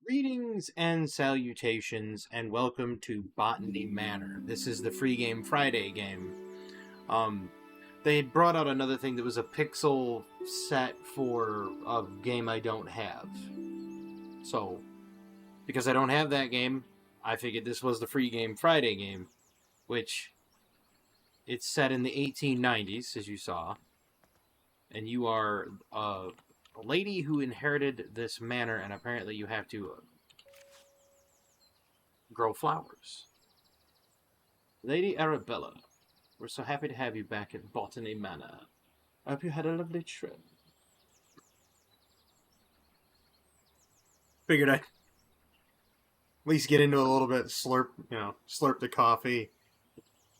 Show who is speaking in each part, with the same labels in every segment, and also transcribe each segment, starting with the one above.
Speaker 1: Greetings and salutations, and welcome to Botany Manor. This is the Free Game Friday game. Um, they had brought out another thing that was a pixel set for a game I don't have. So, because I don't have that game, I figured this was the Free Game Friday game, which it's set in the 1890s, as you saw, and you are a lady who inherited this manor, and apparently you have to grow flowers. Lady Arabella, we're so happy to have you back at Botany Manor. I hope you had a lovely trip. Figured I'd at least get into it a little bit, slurp the coffee,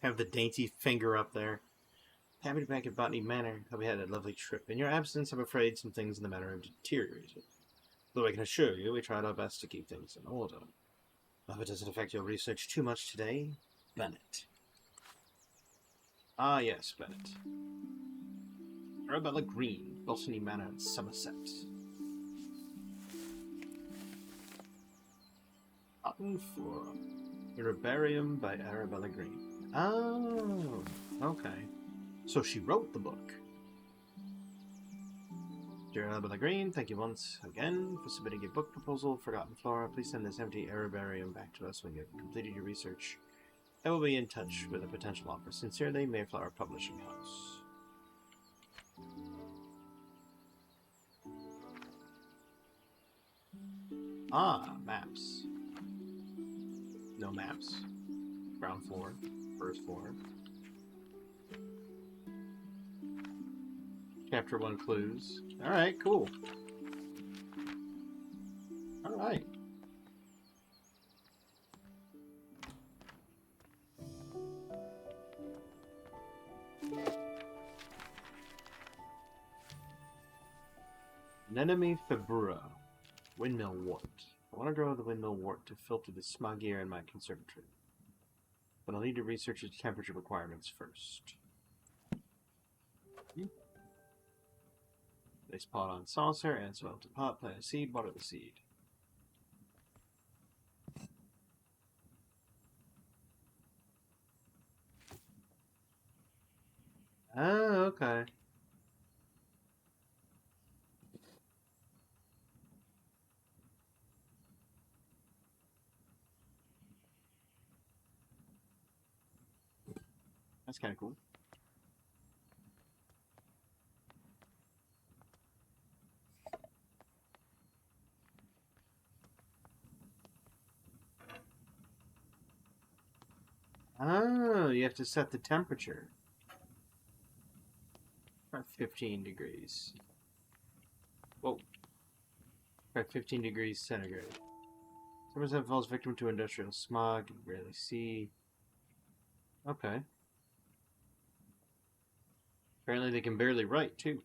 Speaker 1: have the dainty finger up there. Happy to be back at Botany Manor. Hope you had a lovely trip. In your absence, I'm afraid some things in the manor have deteriorated. Though I can assure you, we tried our best to keep things in order. I hope it doesn't affect your research too much today, Bennett. Ah, yes, Bennett. Arabella Green, Botany Manor, Somerset. Cotton Flora. Herbarium by Arabella Green. Oh, okay. So she wrote the book. Dear Arabella Green, thank you once again for submitting a book proposal, Forgotten Flora. Please send this empty herbarium back to us when you've completed your research. I will be in touch with a potential offer. Sincerely, Mayflower Publishing House. Ah, maps. No maps. Ground floor. First floor. Chapter 1 clues. Alright, cool. Alright. Anemone fibra. Windmill wort. I want to grow the windmill wort to filter the smog air in my conservatory. But I'll need to research its temperature requirements first. Place pot on saucer, add soil to pot, plant a seed, water the seed. Oh, okay. That's kind of cool. Oh, you have to set the temperature. About 15 degrees. Whoa. About 15 degrees centigrade. Somerset falls victim to industrial smog. You can barely see. Okay. Apparently they can barely write, too.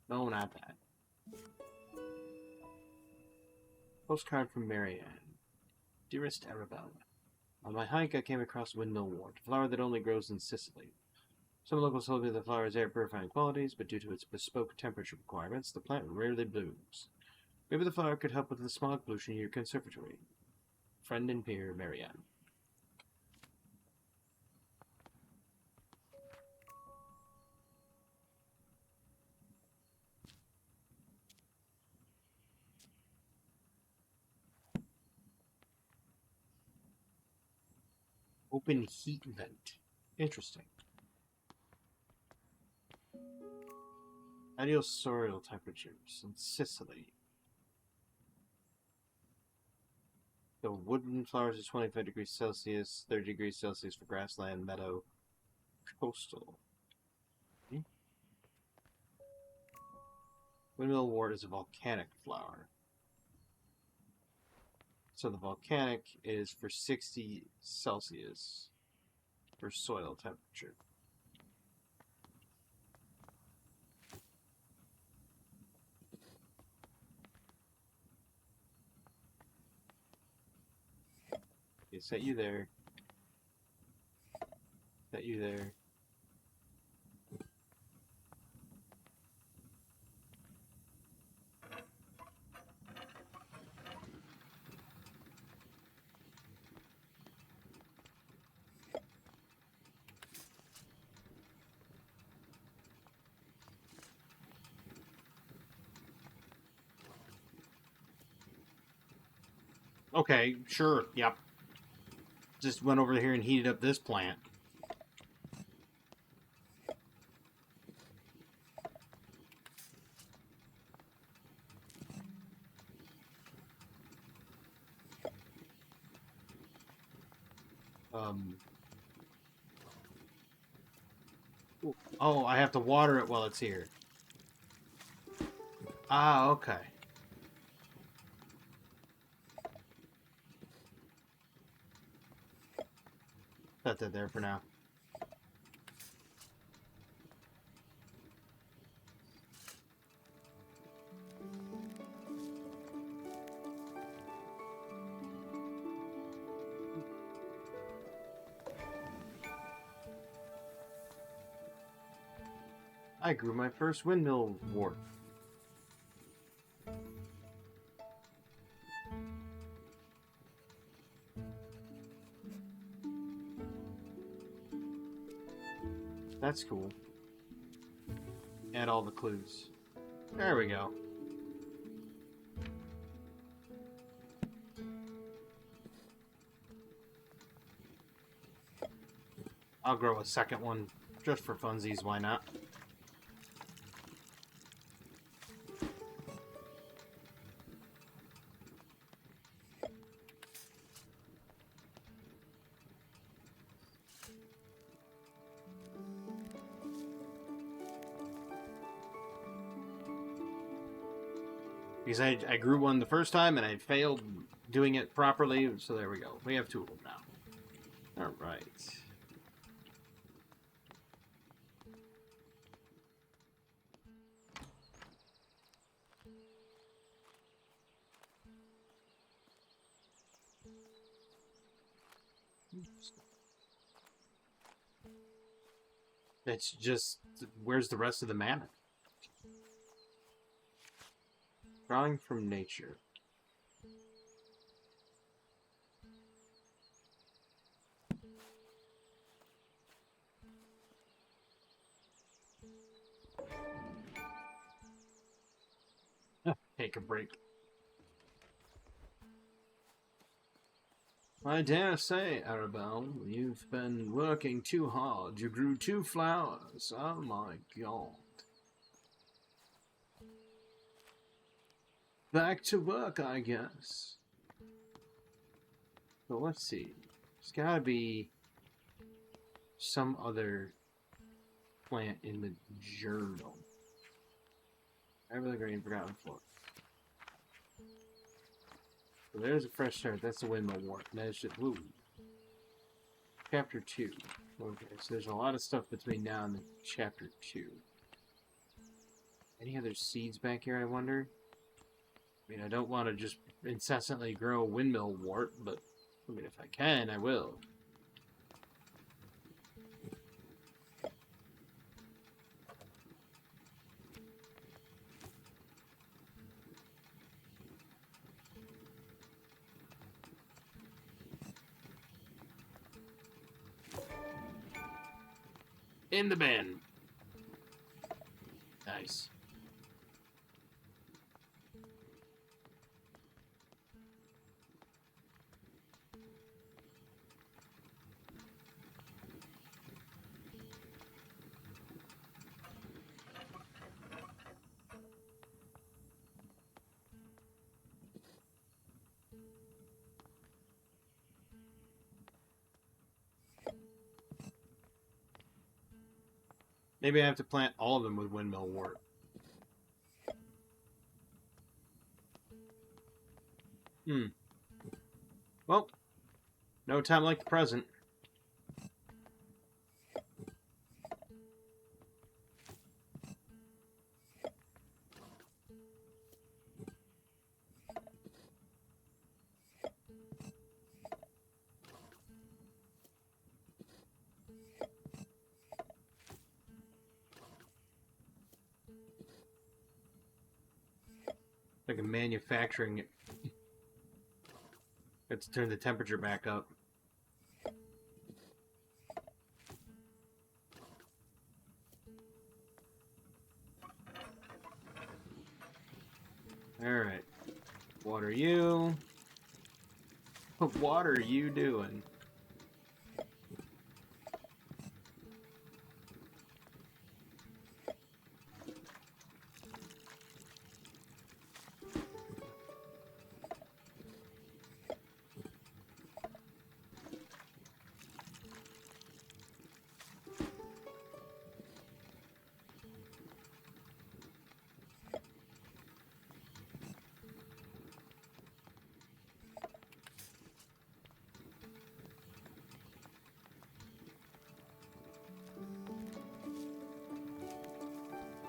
Speaker 1: No, not that. Postcard from Marianne. Dearest Arabella, on my hike I came across windmill wort, a flower that only grows in Sicily. Some locals told me the flower has air-purifying qualities, but due to its bespoke temperature requirements, the plant rarely blooms. Maybe the flower could help with the smog pollution in your conservatory. Friend and peer, Marianne. Open heat vent. Interesting. Ideal soil temperatures in Sicily. The woodland flowers are 25 degrees Celsius, 30 degrees Celsius for grassland, meadow, coastal. Windmill wort is a volcanic flower. So the volcanic is for 60 Celsius for soil temperature. Okay, set you there. Set you there. Okay, sure, yep. Just went over here and heated up this plant. Um... Oh, I have to water it while it's here. Ah, okay. Set that there for now. I grew my first windmill wart. That's cool. Add all the clues. There we go. I'll grow a second one just for funsies, why not? Because I grew one the first time and I failed doing it properly, so there we go. We have two of them now. Alright. It's just, where's the rest of the manor? Drawing from nature. Take a break. I dare say, Arabelle, you've been working too hard. You grew 2 flowers. Oh my god. Back to work, I guess. But let's see. There's gotta be some other plant in the journal. Evergreen Forgotten Floor. So there's a fresh start. That's the windmill wart. That's just, woo. Chapter 2. Okay, so there's a lot of stuff between now and the chapter 2. Any other seeds back here, I wonder? I mean, I don't want to just incessantly grow a windmill wart, but I mean, if I can, I will. In the bin. Nice. Maybe I have to plant all of them with windmill wart. Well, no time like the present. Like a manufacturing it. Got to turn the temperature back up. Alright. Water you. What are you doing?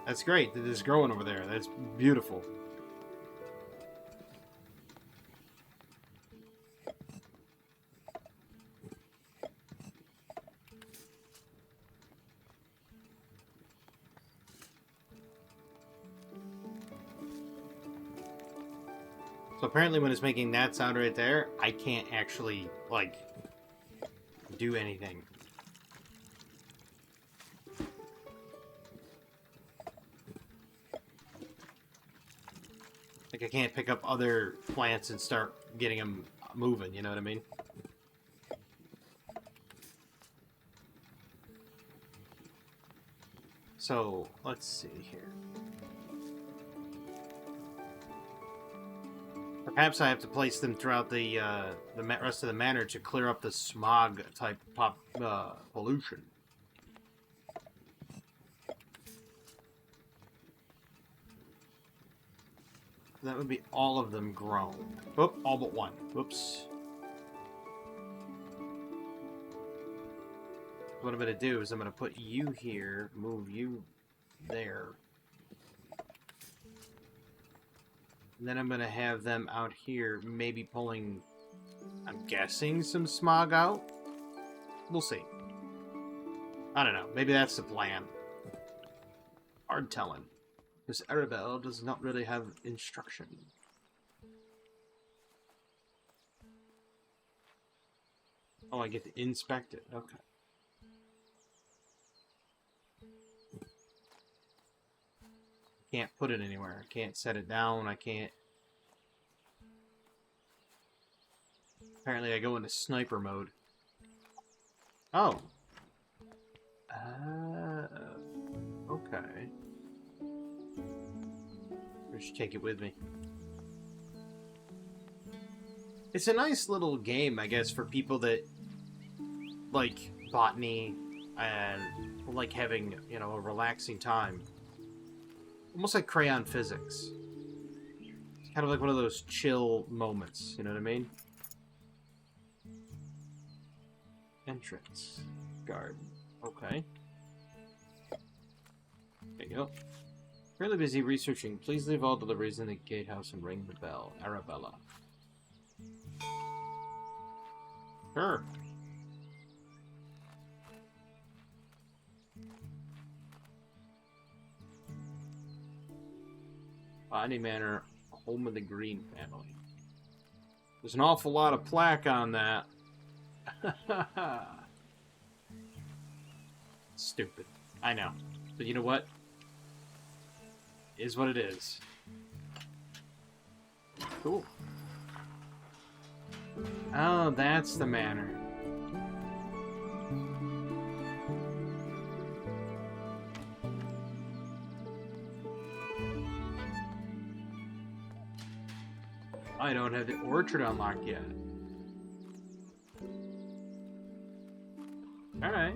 Speaker 1: That's great that it's growing over there. That's beautiful. So apparently when it's making that sound right there, I can't actually, like, do anything. Like, I can't pick up other plants and start getting them moving, you know what I mean? So, let's see here. Perhaps I have to place them throughout the rest of the manor to clear up the smog-type pollution. That would be all of them grown. Oop, all but one. Whoops. What I'm going to do is I'm going to put you here, move you there. And then I'm going to have them out here, maybe pulling, I'm guessing, some smog out? We'll see. I don't know. Maybe that's the plan. Hard telling. Because Arabelle does not really have instruction. Oh, I get to inspect it. Okay. Can't put it anywhere. I can't set it down. I can't... Apparently I go into sniper mode. Oh. Okay. I should take it with me. It's a nice little game, I guess, for people that like botany and like having, you know, a relaxing time. Almost like crayon physics. It's kind of like one of those chill moments, you know what I mean? Entrance. Garden. Okay. There you go. Really busy researching. Please leave all deliveries in the gatehouse and ring the bell. Arabella. Sure. Botany Manor, home of the Green family. There's an awful lot of plaque on that. Stupid. I know. But you know what? It is what it is. Cool. Oh, that's the manor. I don't have the orchard unlocked yet. Alright.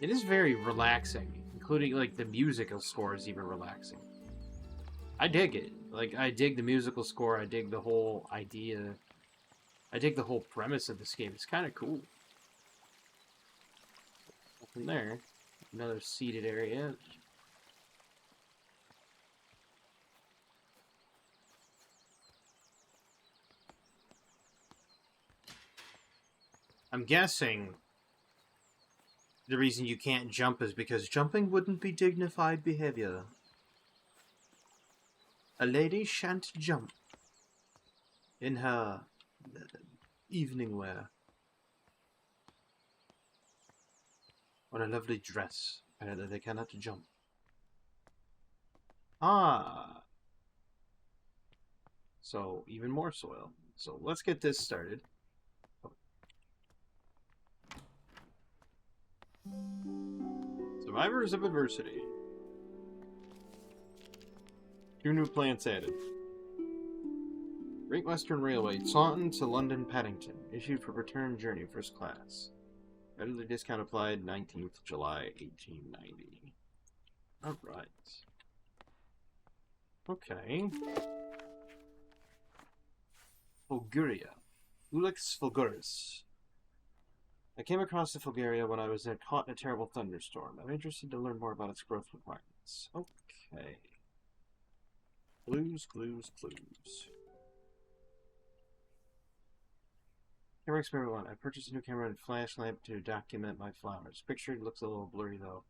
Speaker 1: It is very relaxing, including, like, the musical score is even relaxing. I dig it. Like, I dig the musical score, I dig the whole idea. I dig the whole premise of this game. It's kind of cool. From there, another seated area. I'm guessing the reason you can't jump is because jumping wouldn't be dignified behavior. A lady shan't jump in her evening wear. What a lovely dress. Apparently they cannot jump. Ah. So even more soil. So let's get this started. Survivors of adversity. 2 new plants added. Great Western Railway, Taunton to London Paddington. Issued for return journey, first class. Readily discount applied, 19th July, 1890. Alright. Okay. Fulguria. Ulix fulguris. I came across the Fulguria when I was caught in a terrible thunderstorm. I'm interested to learn more about its growth requirements. Okay. Clues. Camera experiment 1. I purchased a new camera and flash lamp to document my flowers. Picture looks a little blurry though.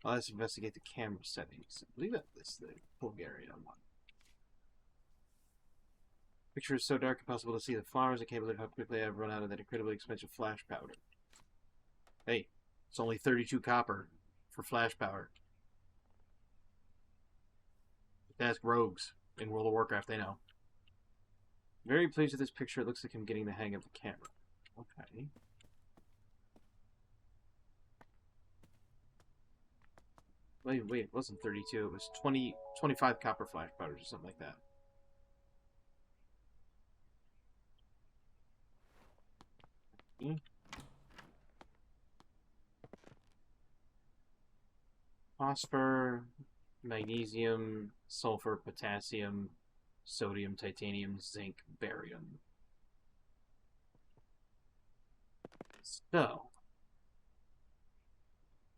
Speaker 1: Let's investigate the camera settings. I believe that is the Bulgaria one. Picture is so dark impossible to see the flowers. I can't believe how quickly I've run out of that incredibly expensive flash powder. Hey, it's only 32 copper for flash powder. Ask rogues in World of Warcraft, they know. Very pleased with this picture. It looks like I'm getting the hang of the camera. Okay. Wait, it wasn't 32. It was 25 copper flash powders or something like that. Phosphor, magnesium, sulfur, potassium, sodium, titanium, zinc, barium. So,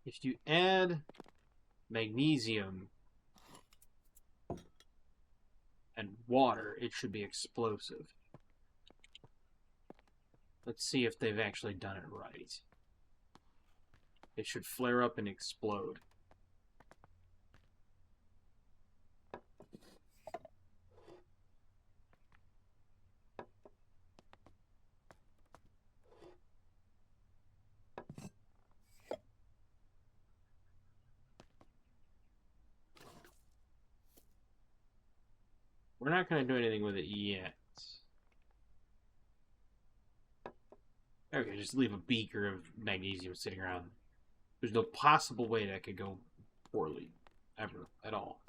Speaker 1: if you add magnesium and water, it should be explosive. Let's see if they've actually done it right. It should flare up and explode. We're not going to do anything with it yet. Okay, just leave a beaker of magnesium sitting around. There's no possible way that could go poorly. Ever. At all.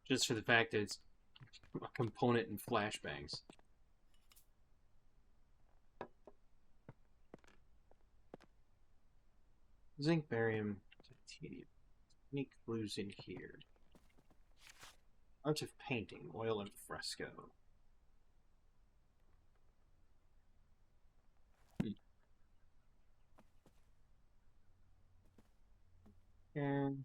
Speaker 1: Just for the fact that it's a component in flashbangs. Zinc, barium, titanium. Any clues in here? Art of painting, oil and fresco. And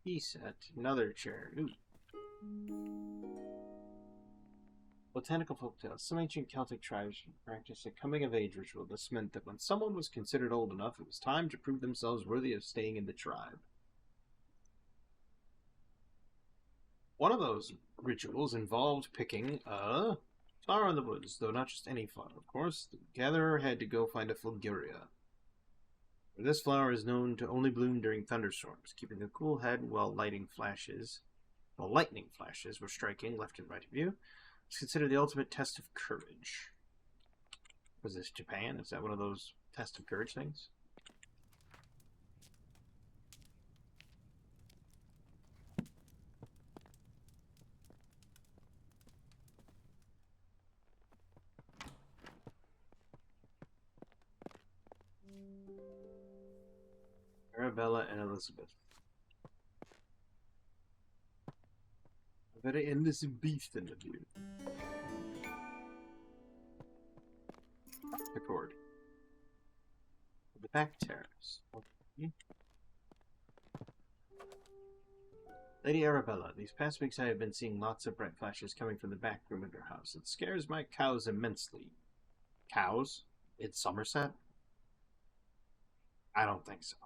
Speaker 1: tea set, another chair. Ooh. Botanical folktales. Some ancient Celtic tribes practiced a coming-of-age ritual. This meant that when someone was considered old enough, it was time to prove themselves worthy of staying in the tribe. One of those rituals involved picking a flower in the woods, though not just any flower, of course. The gatherer had to go find a Fulguria. This flower is known to only bloom during thunderstorms, keeping a cool head while lightning flashes were striking left and right of you. It's considered the ultimate test of courage. Was this Japan? Is that one of those test of courage things? Arabella and Elizabeth. A very innocent beast in the view. The cord. The back terrace. Okay. Lady Arabella, these past weeks I have been seeing lots of bright flashes coming from the back room of your house. It scares my cows immensely. Cows? It's Somerset? I don't think so.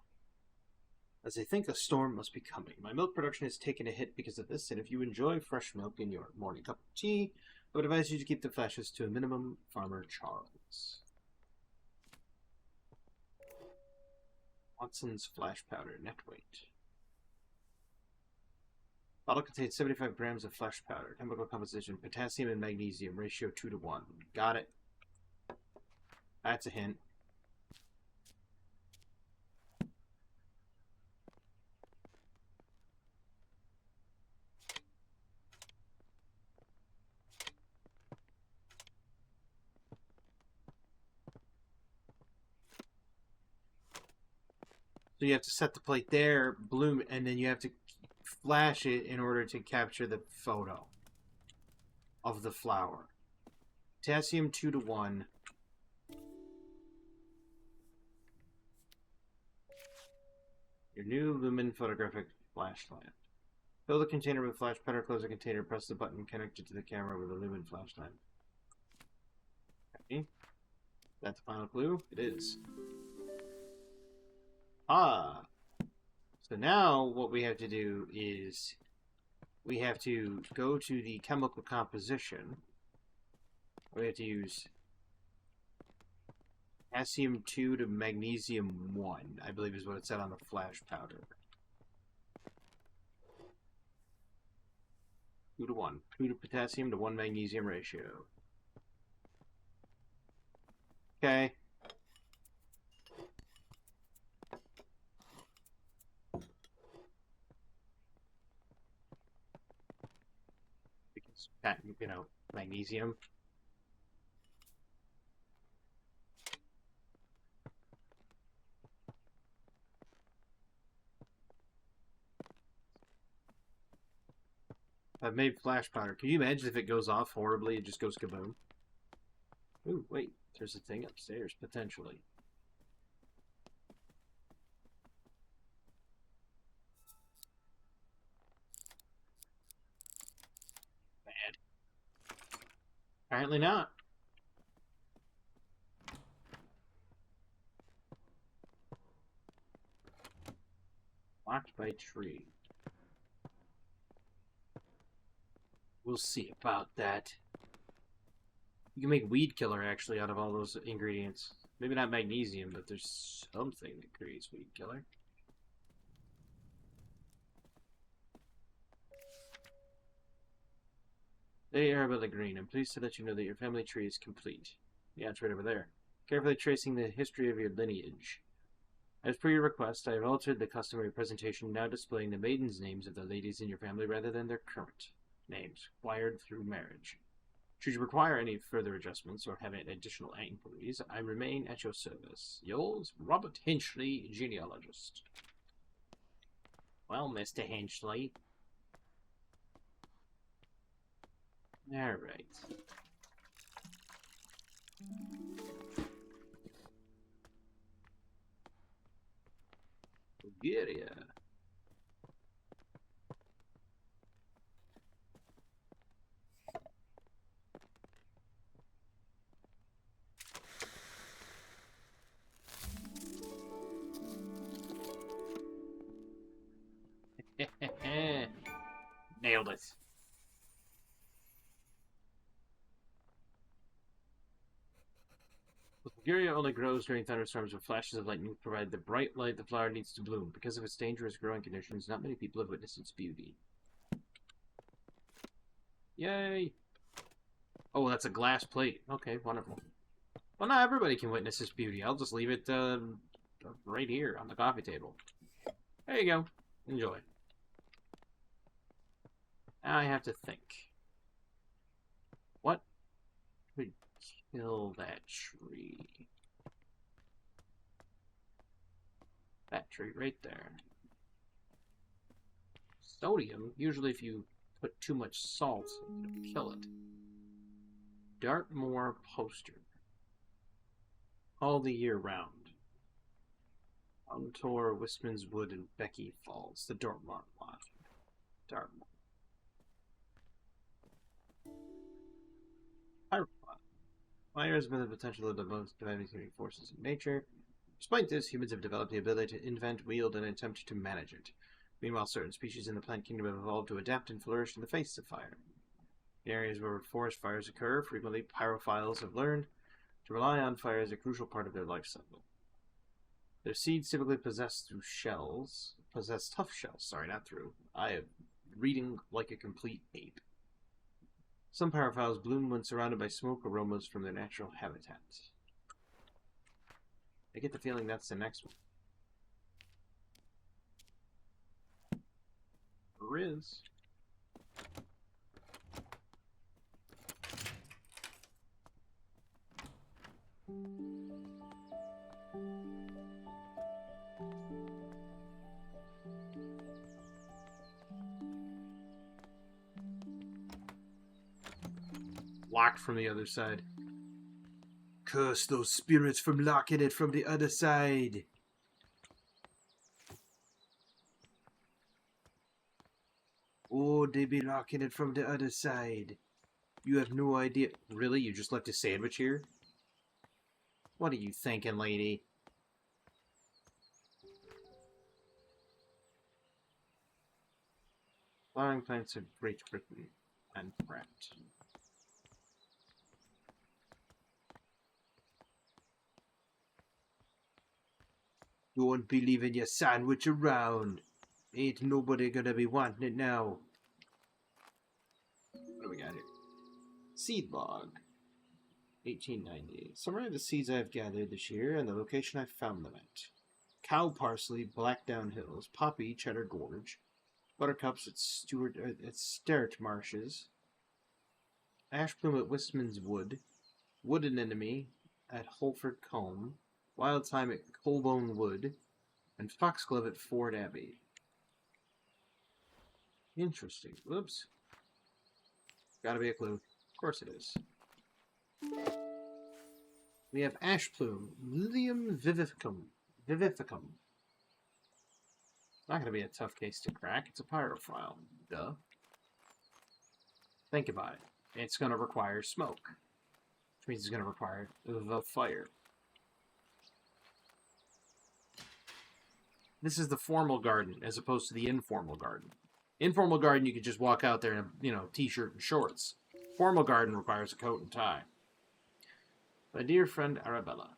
Speaker 1: As I think a storm must be coming. My milk production has taken a hit because of this, and if you enjoy fresh milk in your morning cup of tea, I would advise you to keep the flashes to a minimum. Farmer Charles. Watson's flash powder, net weight. Bottle contains 75 grams of flash powder. Chemical composition, potassium and magnesium, ratio 2 to 1. Got it. That's a hint. So you have to set the plate there, bloom, and then you have to flash it in order to capture the photo of the flower. Potassium 2 to 1. Your new lumen photographic flash lamp. Fill the container with flash powder, close the container, press the button connected to the camera with a lumen flash lamp. Okay. That's the final clue? It is. Ah! So now what we have to do is we have to go to the chemical composition. We have to use potassium 2 to magnesium 1, I believe is what it said on the flash powder. 2 to 1. 2 to potassium to 1 magnesium ratio. Okay. Because, you know, magnesium. I've made flash powder. Can you imagine if it goes off horribly, it just goes kaboom? Ooh, wait. There's a thing upstairs, potentially. Bad. Apparently not. Blocked by tree. We'll see about that. You can make weed killer, actually, out of all those ingredients. Maybe not magnesium, but there's something that creates weed killer. Hey, Arabella Green, I'm pleased to let you know that your family tree is complete. Yeah, it's right over there. Carefully tracing the history of your lineage. As per your request, I have altered the customary presentation, now displaying the maidens' names of the ladies in your family rather than their current names, acquired through marriage. Should you require any further adjustments or have any additional inquiries, I remain at your service. Yours, Robert Hinchley, genealogist. Well, Mr. Hinchley. Alright. Bulgaria. Nailed it. Bulgaria only grows during thunderstorms where flashes of lightning provide the bright light the flower needs to bloom. Because of its dangerous growing conditions, not many people have witnessed its beauty. Yay! Oh, that's a glass plate. Okay, wonderful. Well, not everybody can witness its beauty. I'll just leave it right here on the coffee table. There you go. Enjoy. Now I have to think. What could kill that tree? That tree right there. Sodium, usually if you put too much salt, it'll kill it. Dartmoor poster. All the year round. On tour, Wistman's Wood and Becky Falls. The Dartmoor lot. Dartmoor. Pyroplot. Fire has been the potential of the most devastating forces in nature. Despite this, humans have developed the ability to invent, wield, and attempt to manage it. Meanwhile, certain species in the plant kingdom have evolved to adapt and flourish in the face of fire. In areas where forest fires occur, frequently pyrophiles have learned to rely on fire as a crucial part of their life cycle. Their seeds typically possess tough shells. Sorry, not through. I am reading like a complete ape. Some parafowls bloom when surrounded by smoke aromas from their natural habitat. I get the feeling that's the next one. There is. Locked from the other side. Curse those spirits from locking it from the other side. Oh, they be locking it from the other side. You have no idea. Really? You just left a sandwich here? What are you thinking, lady? Flowering plants of Great Britain and Pratt. Don't be leaving your sandwich around. Ain't nobody gonna be wanting it now. What do we got here? Seed log. 1890. Summary of the seeds I have gathered this year and the location I found them at. Cow parsley, Blackdown Hills. Poppy, Cheddar Gorge. Buttercups at Sterrett Marshes. Ash plume at Wistman's Wood. Wood anemone at Holford Combe. Wild thyme at Colbone Wood. And foxglove at Ford Abbey. Interesting. Whoops. Gotta be a clue. Of course it is. We have ash plume, Lilium vivificum. Not gonna be a tough case to crack. It's a pyrophile. Duh. Think about it. It's gonna require smoke, which means it's gonna require the fire. This is the formal garden as opposed to the informal garden. Informal garden, you could just walk out there in, t-shirt and shorts. Formal garden requires a coat and tie. My dear friend Arabella.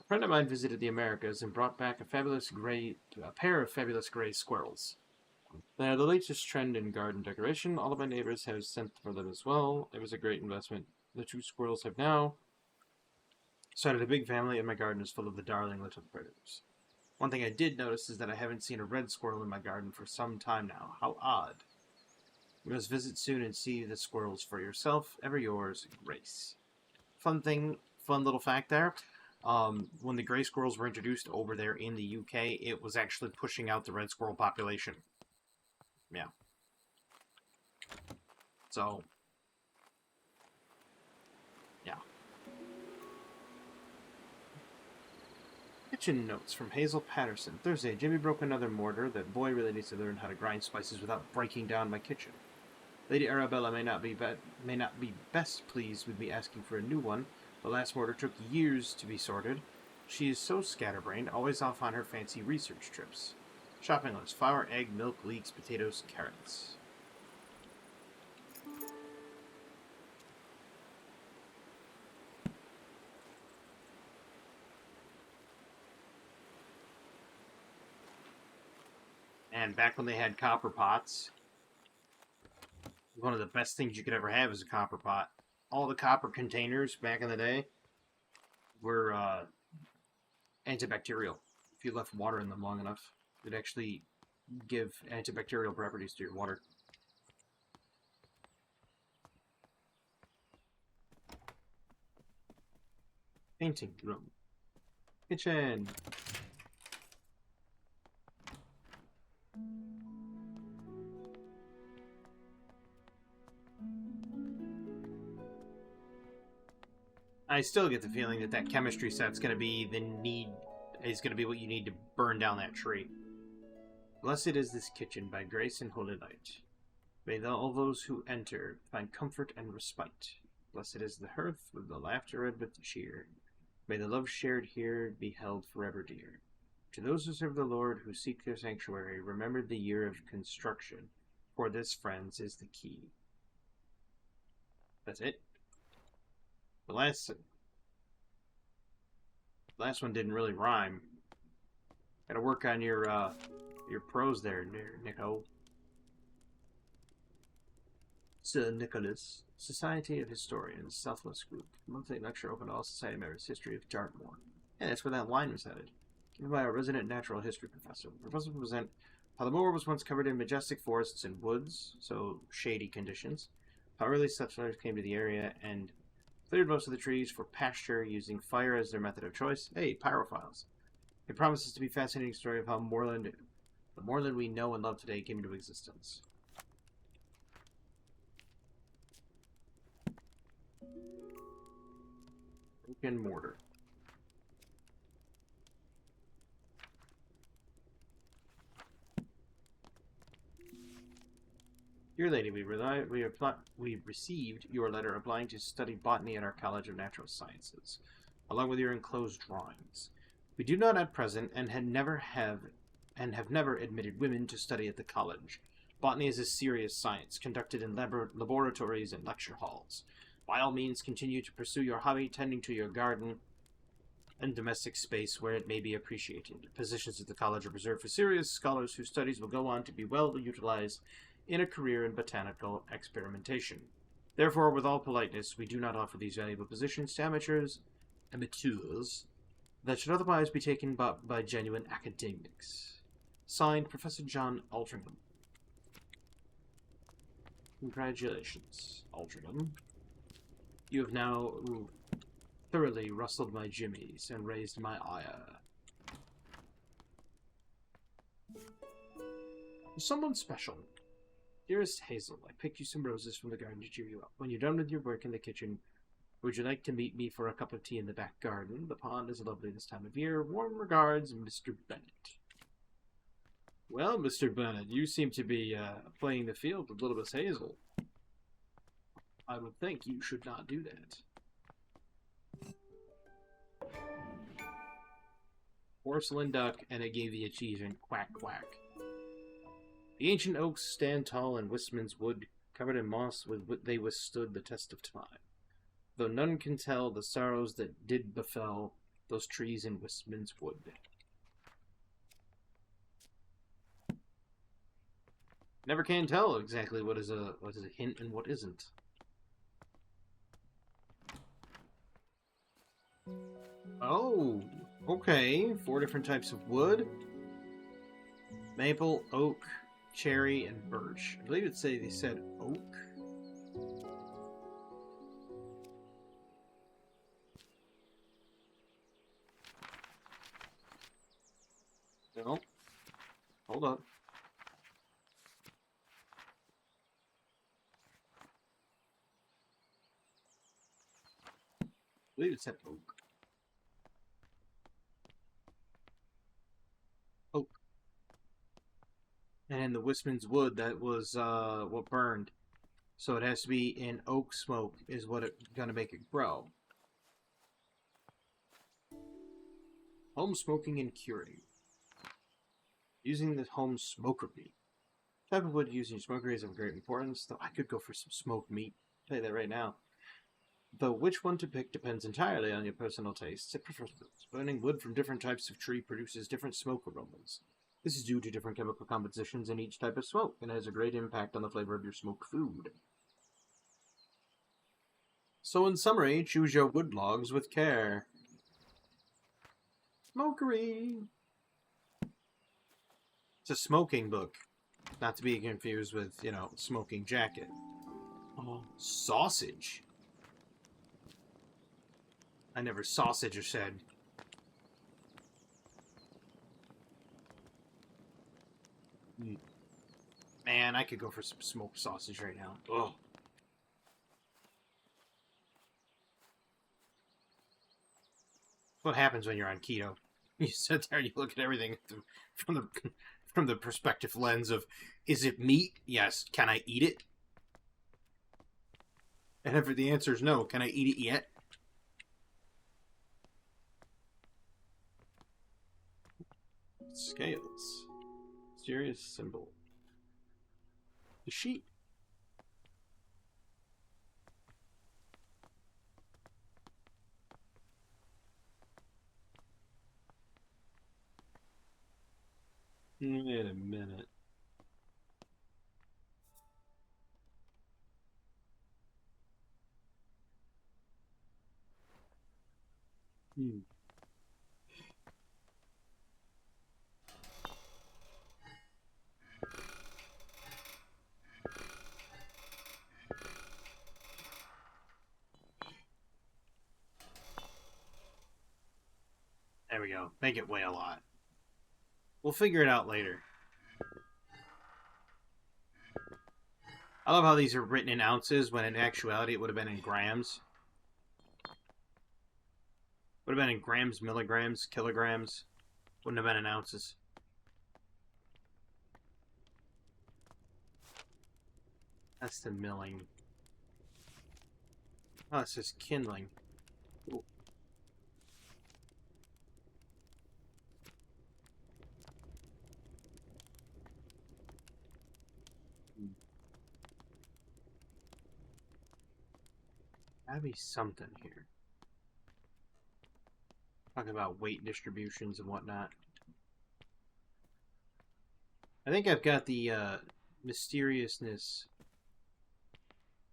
Speaker 1: A friend of mine visited the Americas and brought back a pair of fabulous gray squirrels. They are the latest trend in garden decoration. All of my neighbors have sent for them as well. It was a great investment. The two squirrels have now started a big family, and my garden is full of the darling little critters. One thing I did notice is that I haven't seen a red squirrel in my garden for some time now. How odd. You must visit soon and see the squirrels for yourself. Ever yours, Grace. Fun little fact there. When the gray squirrels were introduced over there in the UK, it was actually pushing out the red squirrel population. Yeah. So, yeah. Kitchen notes from Hazel Patterson. Thursday, Jimmy broke another mortar. That boy really needs to learn how to grind spices without breaking down my kitchen. Lady Arabella may not be best pleased with me asking for a new one. The last mortar took years to be sorted. She is so scatterbrained, always off on her fancy research trips. Shopping list: flour, egg, milk, leeks, potatoes, carrots. And back when they had copper pots, one of the best things you could ever have is a copper pot. All the copper containers back in the day were antibacterial. If you left water in them long enough, it'd actually give antibacterial properties to your water. Painting room. Kitchen. I still get the feeling that that chemistry set's going to be what you need to burn down that tree. Blessed is this kitchen by grace and holy light. May all those who enter find comfort and respite. Blessed is the hearth with the laughter and with the cheer. May the love shared here be held forever dear. To those who serve the Lord, who seek their sanctuary, remember the year of construction, for this, friends, is the key. That's it. The last one didn't really rhyme. Gotta work on your prose there, Nico. Sir Nicholas, Society of Historians, Southwest Group, monthly lecture open to all society members, History of Dartmoor. Yeah, that's where that line was headed. Given by a resident natural history professor. The professor will present how the moor was once covered in majestic forests and woods, so shady conditions. How early settlers came to the area and cleared most of the trees for pasture using fire as their method of choice. Hey, pyrophiles. It promises to be a fascinating story of how the moorland we know and love today came into existence. Brick and mortar. Dear lady, we received your letter applying to study botany at our College of Natural Sciences, along with your enclosed drawings. We do not at present and have never admitted women to study at the college. Botany is a serious science conducted in laboratories and lecture halls. By all means, continue to pursue your hobby, tending to your garden and domestic space where it may be appreciated. Positions at the college are reserved for serious scholars whose studies will go on to be well utilized in a career in botanical experimentation. Therefore, with all politeness, we do not offer these valuable positions to amateurs that should otherwise be taken by genuine academics. Signed, Professor John Aldringham. Congratulations, Aldringham. You have now thoroughly rustled my jimmies and raised my ire. Someone special. Dearest Hazel, I picked you some roses from the garden to cheer you up. When you're done with your work in the kitchen, would you like to meet me for a cup of tea in the back garden? The pond is lovely this time of year. Warm regards, Mr. Bennett. Well, Mr. Bennett, you seem to be playing the field with little Miss Hazel. I would think you should not do that. Porcelain duck, and it gave the achievement quack quack. The ancient oaks stand tall in Wistman's wood, covered in moss they withstood the test of time. Though none can tell the sorrows that did befell those trees in Wistman's wood. Never can tell exactly what is a hint and what isn't. Oh, okay. 4 different types of wood. Maple, oak, cherry, and birch. I believe they said oak. No. Hold up. I believe it said oak. Oak. And in the Wistman's wood, that was what burned. So it has to be in oak smoke is what it's gonna make it grow. Home smoking and curing. Using the home smokery. Type of wood using smokery is of great importance, though I could go for some smoked meat. I'll tell you that right now. Though which one to pick depends entirely on your personal tastes and preferences. Burning wood from different types of tree produces different smoke aromas. This is due to different chemical compositions in each type of smoke, and has a great impact on the flavor of your smoked food. So in summary, choose your wood logs with care. Smokery! It's a smoking book. Not to be confused with, smoking jacket. Oh, sausage. I never sausage or said. Man, I could go for some smoked sausage right now. Ugh. What happens when you're on keto? You sit there and you look at everything from the perspective lens of, is it meat? Yes. Can I eat it? And if the answer is no, can I eat it yet? Scales. Serious symbol. The sheep. Wait a minute. Hmm. There we go. Make it weigh a lot. We'll figure it out later. I love how these are written in ounces when in actuality it would have been in grams. Would have been in grams, milligrams, kilograms. Wouldn't have been in ounces. That's the milling. Oh, it says kindling. Ooh. Gotta be something here. Talking about weight distributions and whatnot. I think I've got the mysteriousness,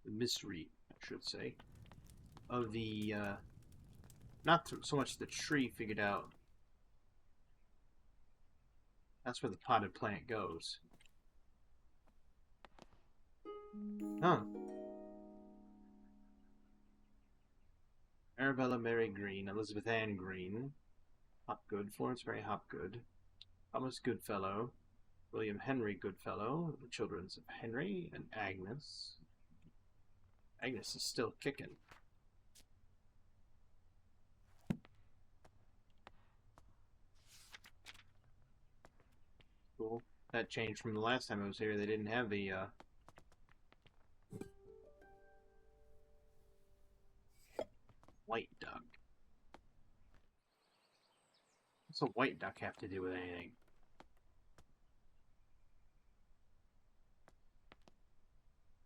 Speaker 1: the mystery, I should say, of the, not so much the tree figured out. That's where the potted plant goes. Huh. Arabella Mary Green, Elizabeth Ann Green, Hopgood, Florence Mary Hopgood, Thomas Goodfellow, William Henry Goodfellow, the children of Henry, and Agnes. Agnes is still kicking. Cool. That changed from the last time I was here. They didn't have the, white duck. What's a white duck have to do with anything?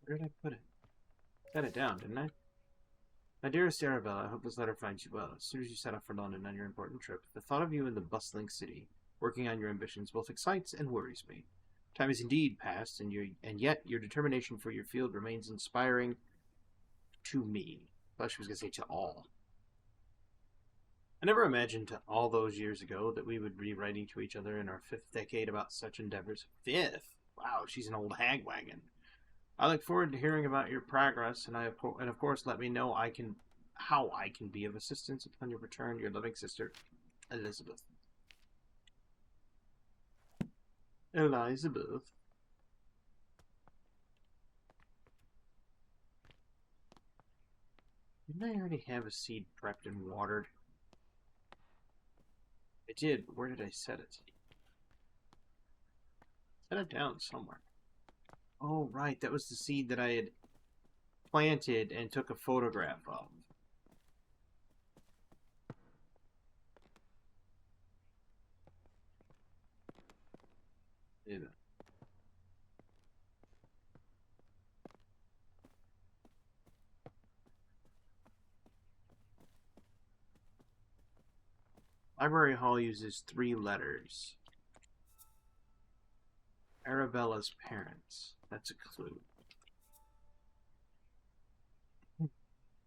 Speaker 1: Where did I put it? Set it down, didn't I? My dearest Arabella, I hope this letter finds you well. As soon as you set off for London on your important trip, the thought of you in the bustling city, working on your ambitions, both excites and worries me. Time is indeed past, and yet your determination for your field remains inspiring to me. I thought she was going to say to all. I never imagined all those years ago that we would be writing to each other in our 5th decade about such endeavors. 5th? Wow, she's an old hagwagon. I look forward to hearing about your progress, and of course let me know how I can be of assistance upon your return. Your loving sister, Elizabeth. Elizabeth. Didn't I already have a seed prepped and watered? I did, but where did I set it? Set it down somewhere. Oh, right, that was the seed that I had planted and took a photograph of. Yeah. Library Hall uses 3 letters. Arabella's parents. That's a clue.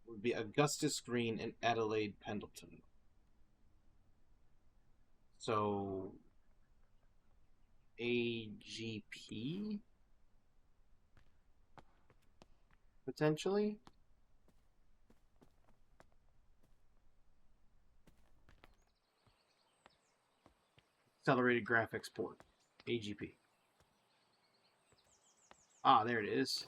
Speaker 1: Would be Augustus Green and Adelaide Pendleton. So AGP potentially. Accelerated graphics port. AGP. Ah, there it is.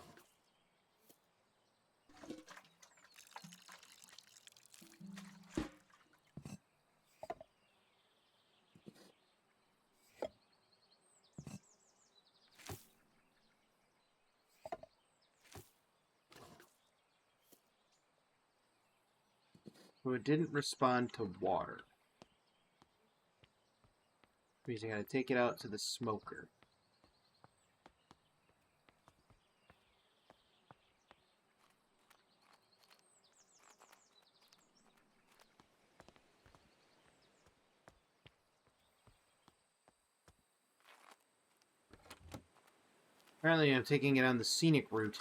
Speaker 1: So it didn't respond to water. Means I gotta take it out to the smoker. Apparently I'm taking it on the scenic route.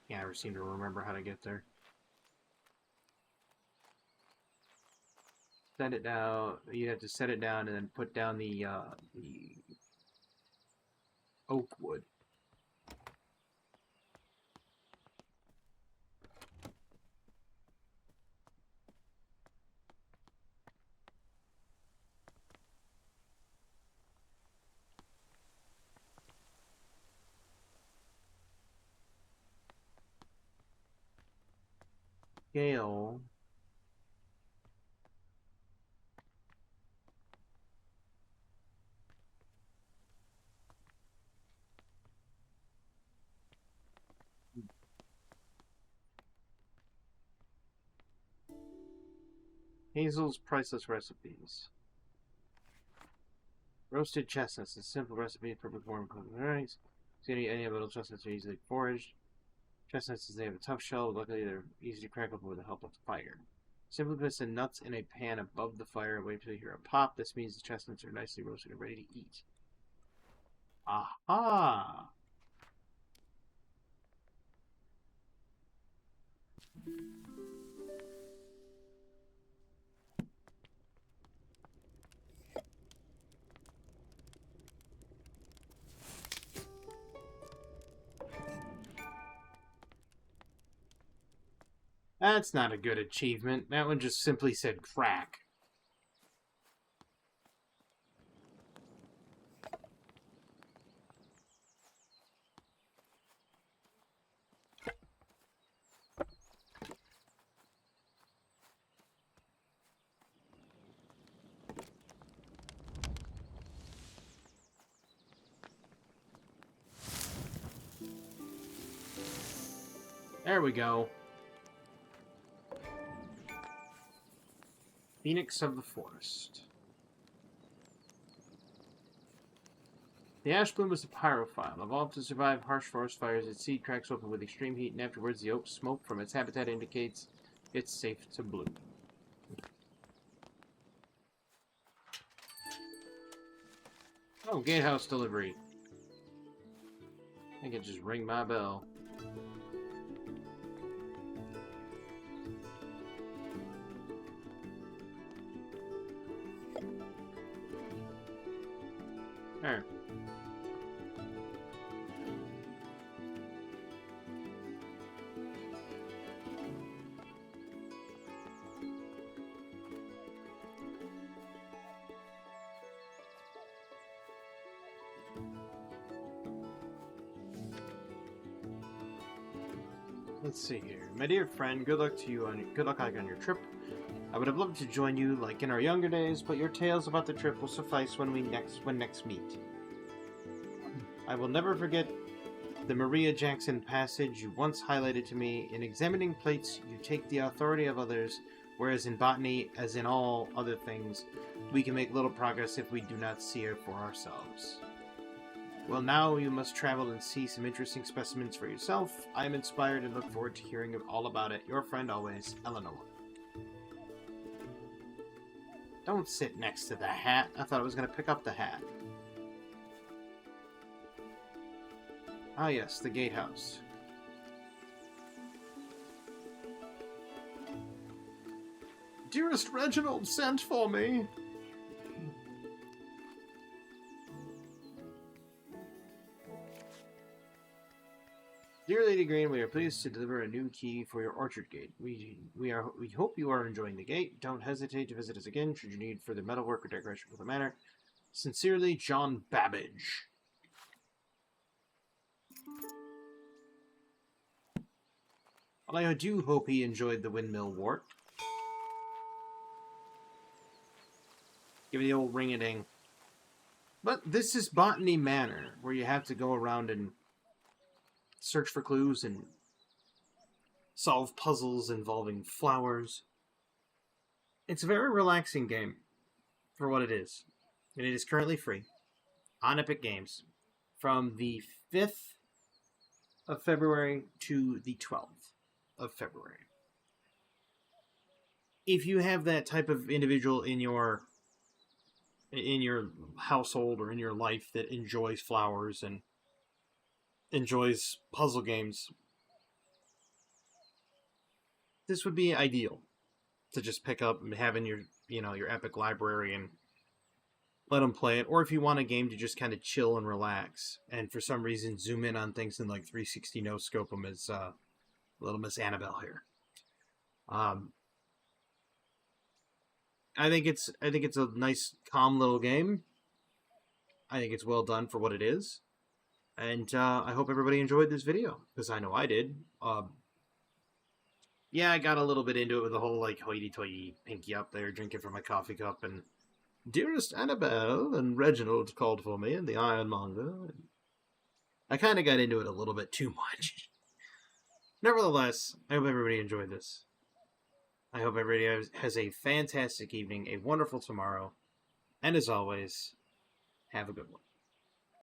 Speaker 1: Yeah, I never seem to remember how to get there. Set it down. You'd have to set it down and then put down the oak wood. Gale. Hazel's priceless recipes. Roasted chestnuts. A simple recipe, perfect form of varieties. Any little chestnuts are easily foraged. Chestnuts, they have a tough shell. Luckily, they're easy to crack open with the help of the fire. Simply place the nuts in a pan above the fire. Wait till you hear a pop. This means the chestnuts are nicely roasted and ready to eat. Aha! That's not a good achievement. That one just simply said crack. There we go. Phoenix of the Forest. The ash bloom is a pyrophile. Evolved to survive harsh forest fires, its seed cracks open with extreme heat, and afterwards the oak smoke from its habitat indicates it's safe to bloom. Oh, gatehouse delivery. I can just ring my bell. There. Let's see here. My dear friend, good luck to you on your trip. I would have loved to join you like in our younger days, but your tales about the trip will suffice when next meet. I will never forget the Maria Jackson passage you once highlighted to me. In examining plates, you take the authority of others, whereas in botany, as in all other things, we can make little progress if we do not see it for ourselves. Well, now you must travel and see some interesting specimens for yourself. I am inspired and look forward to hearing all about it. Your friend always, Eleanor. Don't sit next to the hat. I thought I was going to pick up the hat. Ah, yes, the gatehouse. Dearest Reginald sent for me. Dear Lady Green, we are pleased to deliver a new key for your orchard gate. We hope you are enjoying the gate. Don't hesitate to visit us again should you need further metalwork or decoration for the manor. Sincerely, John Babbage. Well, I do hope he enjoyed the windmill wart. Give me the old ring-a-ding. But this is Botany Manor, where you have to go around and search for clues and solve puzzles involving flowers. It's a very relaxing game for what it is. And it is currently free on Epic Games from the 5th of February to the 12th of February. If you have that type of individual in your in your household or in your life that enjoys flowers and enjoys puzzle games, this would be ideal to just pick up and have in your, your Epic library and let them play it. Or if you want a game to just kind of chill and relax, and for some reason zoom in on things in like 360 no scope them, as little Miss Annabelle here. Um, I think it's a nice, calm little game. I think it's well done for what it is, and I hope everybody enjoyed this video because I know I did. Yeah, I got a little bit into it with the whole like hoity-toity pinky up there drinking from my coffee cup and dearest Annabelle and Reginald called for me and the Ironmonger. I kind of got into it a little bit too much. Nevertheless, I hope everybody enjoyed this. I hope everybody has a fantastic evening, a wonderful tomorrow, and as always, have a good one.